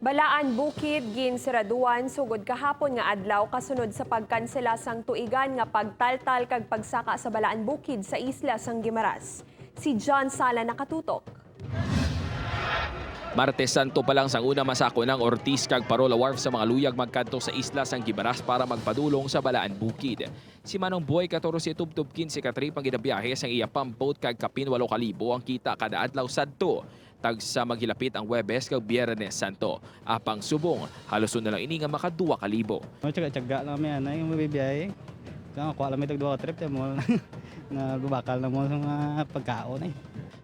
Balaan Bukid ginsiraduan sugod kahapon nga adlaw kasunod sa pagkansela sang tuigan nga pagtaltal kag pagsaka sa Balaan Bukid sa isla sang Guimaras. Si John Sala nakatutok. Martes Santo pa lang sang una masako ng Ortiz kag Parola Wharf sa mga luyag magkanto sa isla sang Guimaras para magpadulong sa Balaan Bukid. Si Manong Boy 14 tubtub 15 ka trip ang gidabiyahe sang iya pump boat kag kapin 8,000 ang kita kada adlaw sadto. Tagsa maghilapit ang Huwebes kag Biyernes Santo. Apang subong halos na lang ini nga maka 2,000. Tsaga lang may anay yung mabibiyahe. Kaya kuha lang may tag 2 trip mo na bubakal na mo sa mga pagkaon eh.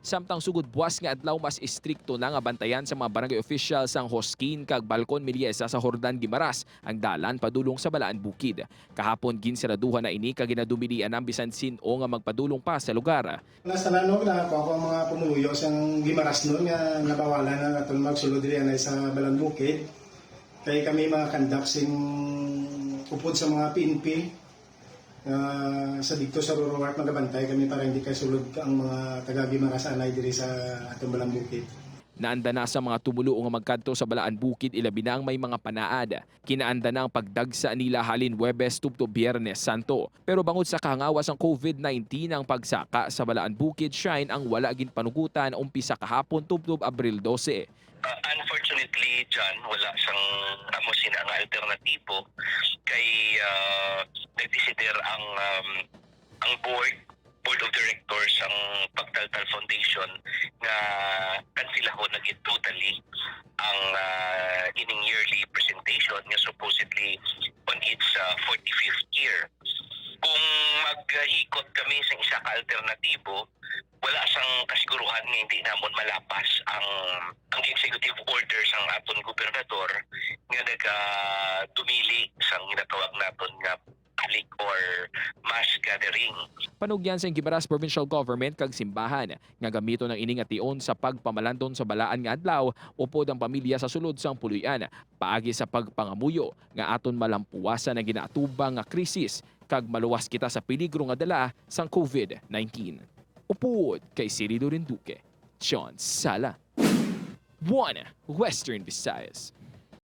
Samtang sugod buwas nga adlaw mas istrikto na nga bantayan sa mga barangay officials sang Hoskin kag Balcon Miliesa sa Hordan Guimaras ang dalan padulong sa Balaan Bukid. Kahapon ginsiraduhan na ini kag ginadumilian ang bisan sino nga magpadulong pa sa lugar. Nasa nanog na ako ang mga pumuyo sa Guimaras noon nga nabawalan na atong magsulod diyan sa Balaan Bukid. Kay kami mga kandaksing upod sa mga PNP sa dito sa Roro Wharf magabantay kami para hindi kay sulod ang mga taga-Guimaras anay diri sa atong Balaan Bukid. Naanda na sa mga tumulo nga magkanto sa Balaan Bukid ilabi na ang may mga panaad. Kinaanda na ang pagdagsa nila halin Huwebes tubto Biyernes Santo. Pero bangod sa kahangawas ang COVID-19 ang pagsaka sa Balaan Bukid Shrine ang wala gin panugutan umpisa kahapon tubtob Abril 12. Unfortunately, John, wala sang amo sina nga alternatibo kay nagdesider ang board of directors ang Pagtaltal Foundation nga kansilahon na gid totally ang ining yearly presentation nga supposedly on its 45th year. Kung maghikot kami sa isa ka alternatibo, wala sang kasiguruhan nga hindi namon malapas ang executive order sang aton gobernador nga dumili sang ginatawag naton nga public or mass gathering. Panugyan sa Guimaras Provincial Government kag simbahan nga gamito ng ining ation sa pagpamalandon sa balaan nga adlaw upod ang pamilya sa sulod sang puluyan paagi sa pagpangamuyo nga aton malampuwasan ang ginaatubang nga krisis kag maluwas kita sa peligro nga dala sang COVID-19. Upod kay Siri Duque, John Sala, One Western Visayas.